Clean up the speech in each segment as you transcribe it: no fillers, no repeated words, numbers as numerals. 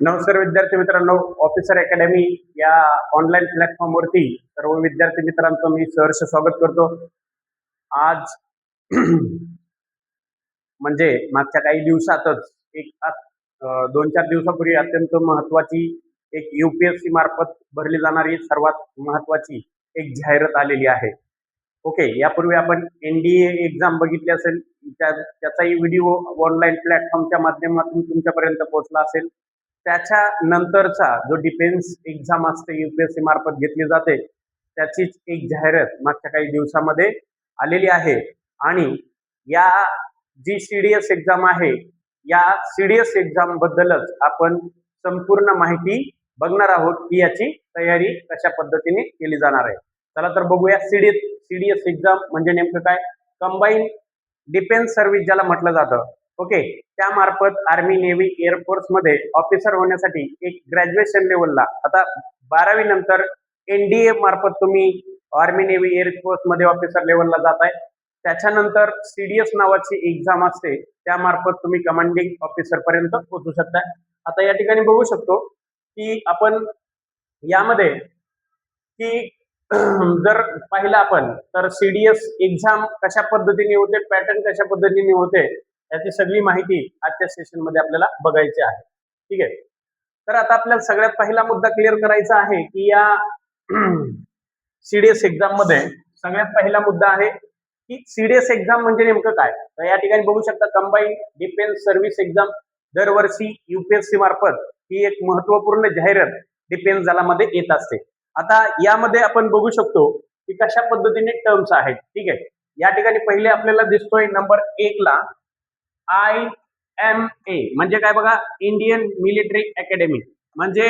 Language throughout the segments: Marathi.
नमस्कार विद्यार्थी मित्रांनो, ऑफिसर अकॅडमी या ऑनलाईन प्लॅटफॉर्मवरती सर्व विद्यार्थी मित्रांचं मी सहर्ष स्वागत करतो. आज म्हणजे मागच्या काही दिवसातच एक 2-4 दिवसापूर्वी अत्यंत महत्वाची एक UPSC मार्फत भरली जाणारी सर्वात महत्वाची एक जाहिरात आलेली आहे. ओके, यापूर्वी आपण NDA एक्झाम बघितली असेल, त्याचाही व्हिडिओ ऑनलाईन प्लॅटफॉर्मच्या माध्यमातून तुमच्यापर्यंत पोहोचला असेल. त्याच्या नंतरचा जो डिफेन्स एक्झाम असते UPSC मार्फत घेतली जाते, त्याचीच एक जाहिरात मागच्या काही दिवसामध्ये आलेली आहे. आणि या जी CDS एक्झाम आहे, या CDS एक्झाम बद्दलच आपण संपूर्ण माहिती बघणार आहोत की याची तयारी कशा पद्धतीने केली जाणार आहे. चला तर बघूया. CDS एक्झाम म्हणजे नेमकं काय? कंबाईन डिफेन्स सर्व्हिस ज्याला म्हटलं जातं. ओके, त्यामार्फत आर्मी, नेव्ही, एअरफोर्स मध्ये ऑफिसर होण्यासाठी एक ग्रॅज्युएशन लेवलला, आता 12वी नंतर NDA मार्फत तुम्ही आर्मी, नेव्ही, एअरफोर्स मध्ये ऑफिसर लेवलला जाताय. त्याच्यानंतर CDS नावाची एक्झाम असते, त्यामार्फत तुम्ही कमांडिंग ऑफिसर पर्यंत पोहोचू शकता. आता या ठिकाणी बघू शकतो की आपण यामध्ये की जर पाहिलं आपण तर CDS एक्झाम कशा पद्धतीने होते, पॅटर्न कशा पद्धतीने होते, याची सगळी माहिती आजच्या सेशन मध्ये आपल्याला बघायची आहे. ठीक आहे, तर आता आपल्याला सगळ्यात पहिला मुद्दा क्लिअर करायचा आहे की या CDS एक्झाम मध्ये सगळ्यात पहिला मुद्दा आहे की CDS एक्झाम म्हणजे नेमकं काय. तर या ठिकाणी बघू शकता, कंबाईन डिफेन्स सर्व्हिस एक्झाम दरवर्षी UPSC मार्फत ही एक महत्वपूर्ण जाहिरात डिफेन्स दलामध्ये येत असते. आता यामध्ये आपण बघू शकतो की कशा पद्धतीने टर्म्स आहेत. ठीक आहे, या ठिकाणी पहिले आपल्याला दिसतोय नंबर 1 ला IMA म्हणजे काय बघा, इंडियन मिलिटरी अकॅडमी. म्हणजे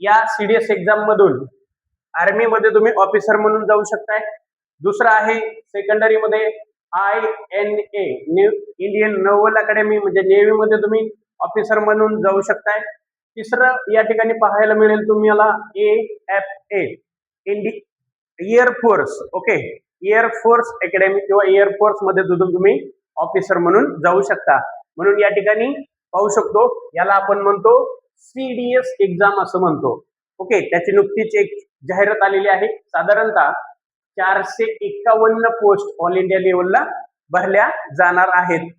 या CDS एक्झाम मधून आर्मी मध्ये तुम्ही ऑफिसर म्हणून जाऊ शकताय. दुसरा आहे सेकंडरी मध्ये INA इंडियन नेव्हल अकॅडमी, म्हणजे नेव्ही मध्ये तुम्ही ऑफिसर म्हणून जाऊ शकताय. तिसरं या ठिकाणी पाहायला मिळेल तुम्हाला AFA air force. Okay, air force academy किंवा एअरफोर्स मध्ये तुम्ही ऑफिसर म्हणून जाऊ शकता. म्हणून या ठिकाणी पाहू शकतो, याला आपण म्हणतो CDS एक्झाम असं म्हणतो. ओके, त्याची नुकतीच एक जाहिरात आलेली आहे. साधारणतः 451 पोस्ट ऑल इंडिया लेवलला भरल्या जाणार आहेत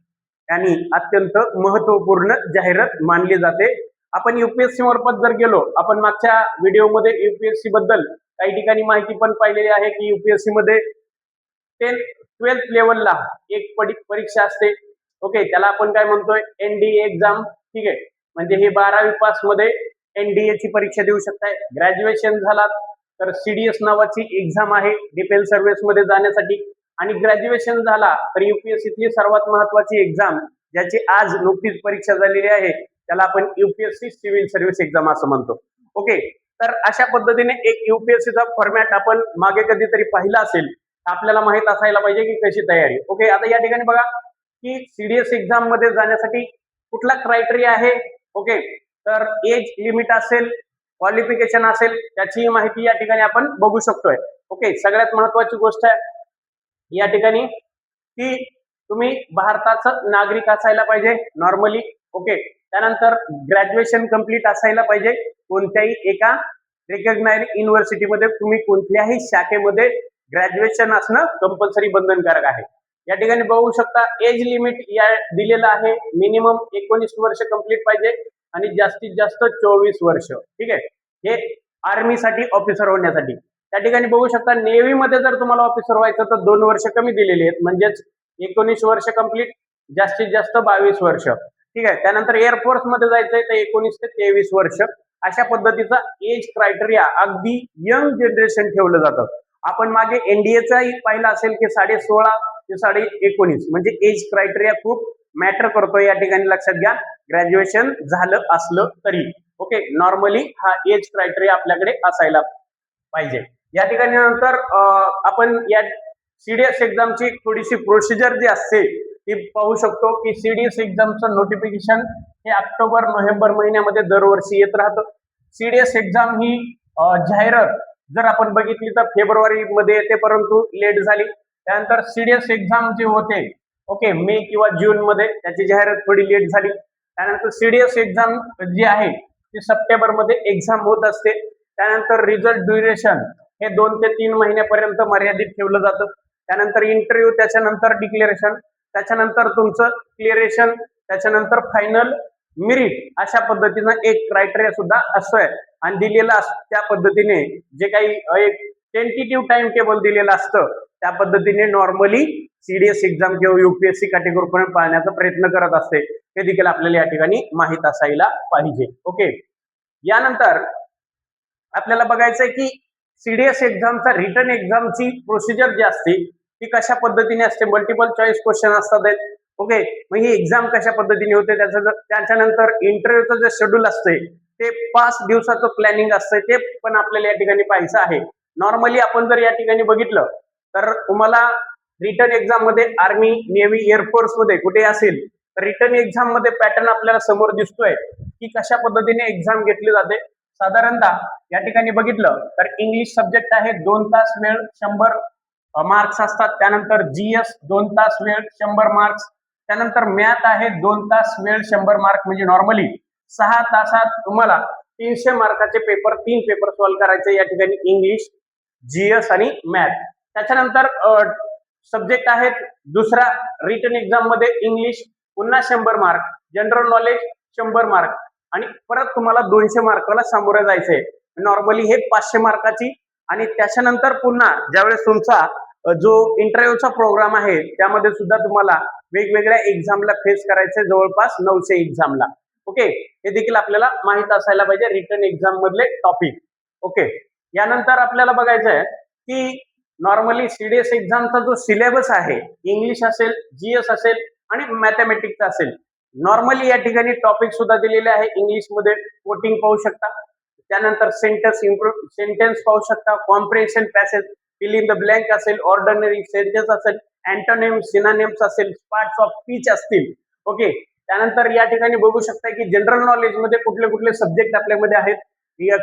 आणि अत्यंत महत्वपूर्ण जाहिरात मानली जाते. आपण UPSC मार्फत जर गेलो, आपण मागच्या व्हिडिओमध्ये UPSC बद्दल काही ठिकाणी माहिती पण पाहिलेली आहे की UPSC मध्ये 12th लेवलला एक परीक्षा असते. ओके, त्याला आपण काय म्हणतोय, NDA एक्झाम. ठीक आहे, म्हणजे हे 12वी पास मध्ये NDA ची परीक्षा देऊ शकताय. ग्रॅज्युएशन झाला तर CDS नावाची एक्झाम आहे डिफेन्स सर्व्हिस मध्ये जाण्यासाठी. आणि ग्रॅज्युएशन झाला तर UPSC ची सर्वात महत्वाची एक्झाम, ज्याची आज नुकतीच परीक्षा झालेली आहे, त्याला आपण UPSC सिव्हिल सर्व्हिस एक्झाम असं म्हणतो. ओके, तर अशा पद्धतीने एक UPSC चा फॉर्मॅट आपण मागे कधीतरी पाहिला असेल, आपल्याला माहित असायला पाहिजे की कशी तयारी. ओके, आता या ठिकाणी बघा की CDS एक्झाम मध्ये जाण्यासाठी कुठला क्रायटेरिया आहे. ओके, तर एज लिमिट असेल, क्वालिफिकेशन असेल, त्याची माहिती या ठिकाणी आपण बघू शकतोय. ओके, सगळ्यात महत्वाची गोष्ट आहे या ठिकाणी की तुम्ही भारताचं नागरिक असायला पाहिजे नॉर्मली. ओके, त्यानंतर ग्रॅज्युएशन कंप्लीट असायला पाहिजे. कोणत्याही एका रिकॉग्नाइज्ड युनिव्हर्सिटीमध्ये तुम्ही कोणत्याही शाखेमध्ये ग्रॅज्युएशन असणं कंपल्सरी बंधनकारक आहे. या ठिकाणी बघू शकता एज लिमिट या दिलेलं आहे. मिनिमम 19 वर्ष कंप्लीट पाहिजे आणि जास्तीत जास्त 24 वर्ष. ठीक आहे, हे आर्मीसाठी ऑफिसर होण्यासाठी. त्या ठिकाणी बघू शकता नेव्ही मध्ये जर तुम्हाला ऑफिसर व्हायचं तर 2 वर्ष कमी दिलेली आहेत, म्हणजेच 19 वर्ष कंप्लीट, जास्तीत जास्त 22 वर्ष. ठीक आहे, त्यानंतर एअरफोर्स मध्ये जायचंय तर 19 ते 23 वर्ष. अशा पद्धतीचा एज क्रायटेरिया अगदी यंग जनरेशन ठेवलं जातं. आपण मागे NDAचाही पाहिला असेल की 16.5 ते 19.5 म्हणजे एज क्रायटेरिया खूप मॅटर करतो. या ठिकाणी लक्षात घ्या, ग्रॅज्युएशन झालं असलं तरी. ओके, नॉर्मली हा एज क्रायटेरिया आपल्याकडे असायला पाहिजे. या ठिकाणी नंतर आपण या CDS एक्झामची थोडीशी प्रोसिजर जी असते ती पाहू शकतो की CDS एक्झामचं नोटिफिकेशन हे ऑक्टोबर-नोव्हेंबर महिन्यामध्ये दरवर्षी येत राहतं. CDS एक्झाम ही जाहिरात जर आपण बघितली तर फेब्रुवारी मध्ये येते, परंतु लेट झाली. त्यानंतर CDS एक्झाम जे होते, ओके, मे किंवा जून मध्ये, त्याची जाहिरात थोडी लेट झाली. त्यानंतर CDS एक्झाम जी आहे ती ती सप्टेंबर मध्ये एक्झाम होत असते. त्यानंतर रिझल्ट ड्युरेशन हे 2 ते 3 महिन्यापर्यंत मर्यादित ठेवलं जातं. त्यानंतर इंटरव्ह्यू, त्याच्यानंतर डिक्लेरेशन, त्याच्यानंतर तुमचं क्लिअरेशन, त्याच्यानंतर फायनल मेरिट, अशा पद्धतीनं एक क्रायटेरिया सुद्धा असतोय आणि दिलेला त्या पद्धतीने जे काही एक टेंटेटिव्ह टाइम टेबल दिलेलं असतं त्या पद्धतीने नॉर्मली सीडीएस एक्झाम किंवा युपीएससी कॅटेगोरी पाहण्याचा प्रयत्न करत असते. हे देखील आपल्याला या ठिकाणी माहित असायला पाहिजे. ओके, यानंतर आपल्याला बघायचंय की सीडीएस एक्झामचा रिटर्न एक्झामची प्रोसिजर जी असते ती कशा पद्धतीने असते. मल्टिपल चॉईस क्वेश्चन असतात. ओके, मग ही एक्झाम कशा पद्धतीने होते, त्याच्यानंतर इंटरव्ह्यूचं जे शेड्यूल असते ते 5 दिवसाचं प्लॅनिंग असतं, ते पण आपल्याला या ठिकाणी पाहायचं आहे. नॉर्मली आपण जर या ठिकाणी बघितलं तर तुम्हाला रिटर्न एक्झाम मध्ये आर्मी, नेव्ही, एअरफोर्स मध्ये कुठे असेल तर रिटर्न एक्झाम मध्ये पॅटर्न आपल्याला समोर दिसतोय की कशा पद्धतीने एक्झाम घेतली जाते. साधारणतः या ठिकाणी बघितलं तर इंग्लिश सब्जेक्ट आहे 2 तास वेळ 100 मार्क्स असतात. त्यानंतर जीएस 2 तास वेळ 100 मार्क्स. त्यानंतर मॅथ आहे 2 तास वेळ 100 मार्क, म्हणजे नॉर्मली 6 तासात तुम्हाला 300 मार्काचे पेपर 3 पेपर सॉल्व्ह करायचे या ठिकाणी इंग्लिश, जीएस आणि मॅथ. त्याच्यानंतर सब्जेक्ट आहेत दुसरा रिटन एक्झाम मध्ये इंग्लिश पुन्हा 100 मार्क, जनरल नॉलेज 100 मार्क आणि परत तुम्हाला 200 मार्काला सामोरं जायचंय. नॉर्मली हे 500 मार्काची. आणि त्याच्यानंतर पुन्हा ज्यावेळेस तुमचा जो इंटरव्ह्यूचा प्रोग्राम आहे त्यामध्ये सुद्धा तुम्हाला वेगवेगळ्या एक्झामला फेस करायचंय, जवळपास 900 एक्झामला. ओके, हे देखील आपल्याला माहित असायला पाहिजे रिटन एक्झाम मधले टॉपिक. ओके, यानंतर आपल्याला बघायचंय की नॉर्मली सीडीएस एक्झामचा जो सिलेबस आहे इंग्लिश असेल, जीएस असेल आणि मॅथमॅटिक्स असेल. नॉर्मली या ठिकाणी टॉपिक सुद्धा दिलेले आहे. इंग्लिश मध्ये कोटिंग पाहू शकता, त्यानंतर सेंटेन्स पाहू शकता, comprehension passage, fill in the blank असेल, ऑर्डिनरी सेंटेन्स असेल, अँटोनिम्स, सिनोनिम्स असेल, पार्ट्स ऑफ स्पीच असतील. ओके, त्यानंतर या ठिकाणी बघू शकता की जनरल नॉलेज मध्ये कुठले कुठले सब्जेक्ट आपल्यामध्ये आहेत.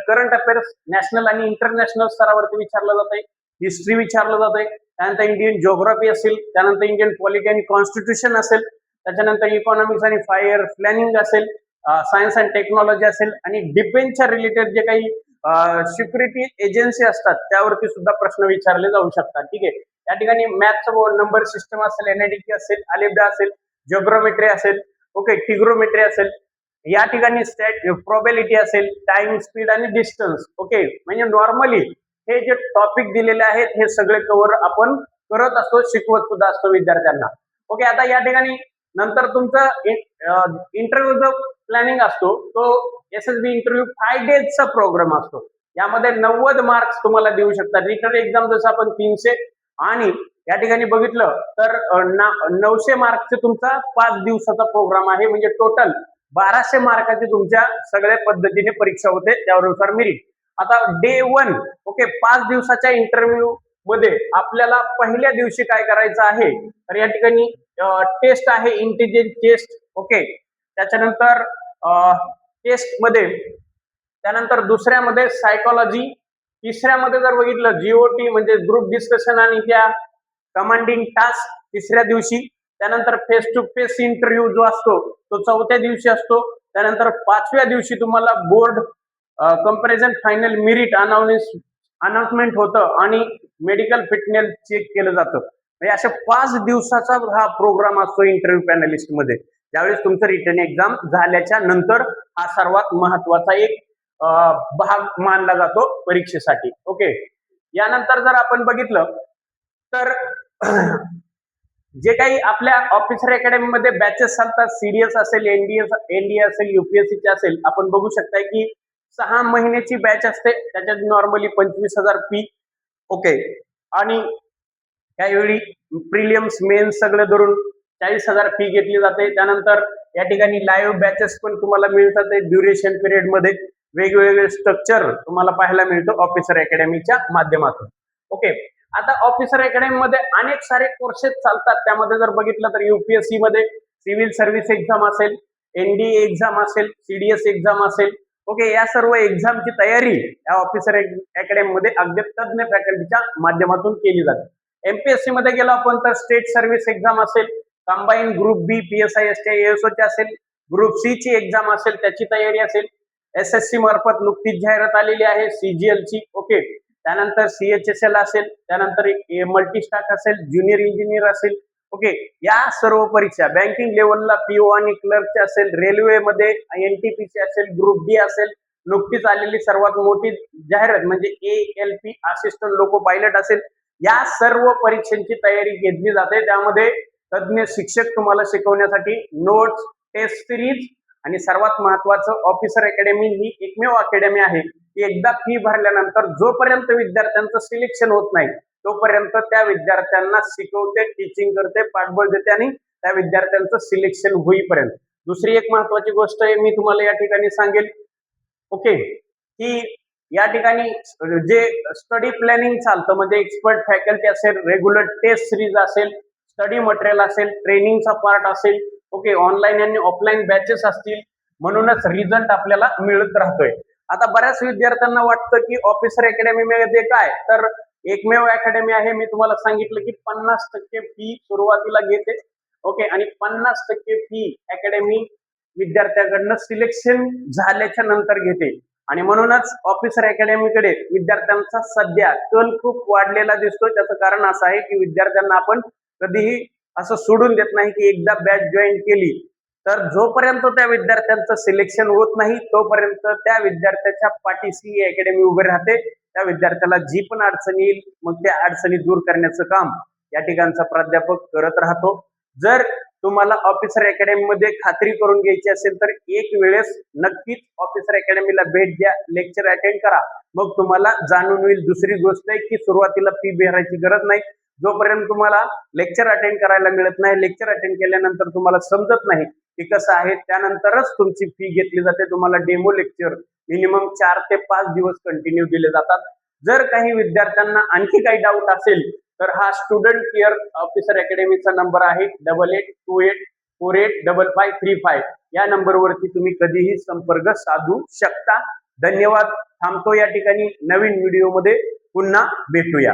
करंट अफेअर्स नॅशनल आणि इंटरनॅशनल स्तरावरती विचारलं जात आहे, हिस्ट्री विचारलं जात आहे, त्यानंतर इंडियन जिओग्राफी असेल, त्यानंतर इंडियन पॉलिटी आणि कॉन्स्टिट्यूशन असेल, त्याच्यानंतर इकॉनॉमिक्स आणि फायर प्लॅनिंग असेल, सायन्स अँड टेक्नॉलॉजी असेल आणि डिफेन्सच्या रिलेटेड जे काही सिक्युरिटी एजन्सी असतात त्यावरती सुद्धा प्रश्न विचारले जाऊ शकतात. ठीक आहे, या ठिकाणी मॅथ्सचं नंबर सिस्टम असेल, एनआयडीटी असेल, अलिब्डा असेल, जिओग्रामेट्री असेल, ओके, टिग्रोमेट्री असेल, या ठिकाणी प्रोबॅबिलिटी असेल, टाइम, स्पीड आणि डिस्टन्स. ओके, म्हणजे नॉर्मली हे जे टॉपिक दिलेले आहेत हे सगळे कव्हर आपण करत असतो, शिकवत सुद्धा असतो विद्यार्थ्यांना. ओके, आता या ठिकाणी नंतर तुमचं इंटरव्ह्यूचा प्लॅनिंग असतो तो एसएसबी इंटरव्ह्यू 5 डेजचा प्रोग्राम असतो. यामध्ये 90 मार्क्स तुम्हाला देऊ शकतात. रिटर्न एक्झाम जसं आपण 300 आणि या ठिकाणी बघितलं तर 900 मार्क्सचा तुमचा 5 दिवसाचा प्रोग्राम आहे, म्हणजे टोटल 1200 मार्काची तुमच्या सगळ्या पद्धतीने परीक्षा होते, त्यानुसार मेरिट. आता डे 1, ओके, 5 दिवसाच्या इंटरव्ह्यू मध्ये आपल्याला पहिल्या दिवशी काय करायचं आहे तर या ठिकाणी टेस्ट आहे, इंटेलिजन्स टेस्ट. ओके, त्याच्यानंतर टेस्ट मध्ये, त्यानंतर दुसऱ्यामध्ये सायकोलॉजी, तिसऱ्यामध्ये जर बघितलं जीओटी म्हणजे ग्रुप डिस्कशन आणि त्या कमांडिंग टास्क तिसऱ्या दिवशी. त्यानंतर फेस टू फेस इंटरव्ह्यू जो असतो तो 4थ्या दिवशी असतो. त्यानंतर 5व्या दिवशी तुम्हाला board comparison final merit announcement होतं आणि मेडिकल फिटनेस चेक केलं जातं. म्हणजे अशा 5 दिवसाचा हा प्रोग्राम असतो इंटरव्ह्यू पॅनलिस्ट मध्ये. ज्यावेळेस तुमचं रिटर्न एक्झाम झाल्याच्या नंतर हा सर्वात महत्वाचा एक भाग मानला जातो परीक्षेसाठी. ओके, यानंतर जर आपण बघितलं तर जे काही आपल्या ऑफिसर अकॅडमी मध्ये बॅचेस चालतात, सीडीएस असेल, एनडीए असेल, युपीएससी असेल, आपण बघू शकताय की 6 महिन्याची बॅच असते. त्याच्यात नॉर्मली 25,000 फी. ओके, आणि त्यावेळी प्रिलियम्स, मेन्स सगळं धरून 40,000 फी घेतली जाते. त्यानंतर या ठिकाणी लाईव्ह बॅचेस पण तुम्हाला मिळतात. ड्युरेशन पिरियड मध्ये वेगवेगळे स्ट्रक्चर तुम्हाला पाहायला मिळतं ऑफिसर अकॅडमीच्या माध्यमातून. ओके, आता ऑफिसर अकॅडमी मध्ये अनेक सारे कोर्सेस चालतात. त्यामध्ये जर बघितलं तर युपीएससी मध्ये सिव्हिल सर्व्हिस एक्झाम असेल, एनडीए एक्झाम असेल, सीडीएस एक्झाम असेल. ओके, या सर्व एक्झामची तयारी या ऑफिसर अकॅडमी मध्ये अगदी तज्ञ फॅकल्टीच्या माध्यमातून केली जाते. एमपीएससी मध्ये गेलो आपण तर स्टेट सर्व्हिस एक्झाम असेल, कंबाईन ग्रुप बी, पीएसआय, एसटी, एएसओ ची असेल, ग्रुप सी ची एक्झाम असेल त्याची तयारी असेल. SSC मार्फत नुकतीच जाहिरात आलेली आहे CGL ची. ओके, त्यानंतर CHSL असेल, त्यानंतर मल्टीस्टाक असेल, ज्युनियर इंजिनियर असेल. ओके, या सर्व परीक्षा बँकिंग लेवलला PO आणि क्लर्कचे असेल, रेल्वेमध्ये NTPC असेल, ग्रुप डी असेल, नुकतीच आलेली सर्वात मोठी जाहिरात म्हणजे ALP असिस्टंट लोको पायलट असेल. या सर्व परीक्षांची तयारी घेतली जाते. त्यामध्ये तज्ञ शिक्षक तुम्हाला शिकवण्यासाठी नोट्स, टेस्ट सिरीज आणि सर्वात महत्वाचं ऑफिसर अकॅडमी ही एकमेव अकॅडमी आहे की एकदा फी भरल्यानंतर जोपर्यंत विद्यार्थ्यांचं सिलेक्शन होत नाही तोपर्यंत त्या विद्यार्थ्यांना शिकवते, टीचिंग करते, पाठबळ देते आणि त्या विद्यार्थ्यांचं सिलेक्शन होईपर्यंत. दुसरी एक महत्वाची गोष्ट आहे मी तुम्हाला या ठिकाणी सांगेल. ओके, की या ठिकाणी जे स्टडी प्लॅनिंग चालतं म्हणजे एक्सपर्ट फॅकल्टी असेल, रेग्युलर टेस्ट सिरीज असेल, स्टडी मटेरियल असेल, ट्रेनिंगचा पार्ट असेल. ओके, ऑनलाईन आणि ऑफलाईन बॅचेस असतील. म्हणूनच रिझल्ट आपल्याला मिळत राहतोय. आता बऱ्याच विद्यार्थ्यांना वाटतं की ऑफिसर अकॅडमी मध्ये काय, तर एकमेव अकॅडमी आहे. मी तुम्हाला सांगितलं की 50% फी सुरुवातीला घेते. ओके, आणि 50% फी अकॅडमी विद्यार्थ्याकडनं सिलेक्शन झाल्याच्या नंतर घेते. आणि म्हणूनच ऑफिसर अकॅडमीकडे विद्यार्थ्यांचा सध्या कल खूप वाढलेला दिसतोय. त्याचं कारण असं आहे की विद्यार्थ्यांना आपण कधीही असं सोडून देत नाही की एकदा बॅच जॉईन केली तर जोपर्यंत त्या विद्यार्थ्यांचं सिलेक्शन होत नाही तोपर्यंत त्या विद्यार्थ्याच्या पाठीशी अकॅडमी उभी राहते. त्या विद्यार्थ्याला जी पण अडचण येईल मग त्या अडचणी दूर करण्याचं काम या ठिकाणचा प्राध्यापक करत राहतो. जर तुम्हाला ऑफिसर अकॅडमी मध्ये खात्री करून घ्यायची असेल तर एक वेळेस नक्कीच ऑफिसर अकॅडमीला भेट द्या, लेक्चर अटेंड करा, मग तुम्हाला जाणून होईल. दुसरी गोष्ट आहे की सुरुवातीला फी भरायची गरज नाही. जोपर्यंत तुम्हाला लेक्चर अटेंड करायला मिळत नाही, लेक्चर अटेंड केल्यानंतर तुम्हाला समजत नाही की कसं आहे, त्यानंतरच तुमची फी घेतली जाते. तुम्हाला डेमो लेक्चर मिनिमम 4 ते 5 दिवस कंटिन्यू दिले जातात. जर काही विद्यार्थ्यांना आणखी काही डाऊट असेल तर हा स्टुडंट केअर ऑफिसर अकॅडमीचा नंबर आहे 8828485535. या नंबरवरती तुम्ही कधीही संपर्क साधू शकता. धन्यवाद. थांबतो या ठिकाणी. नवीन व्हिडिओमध्ये पुन्हा भेटूया.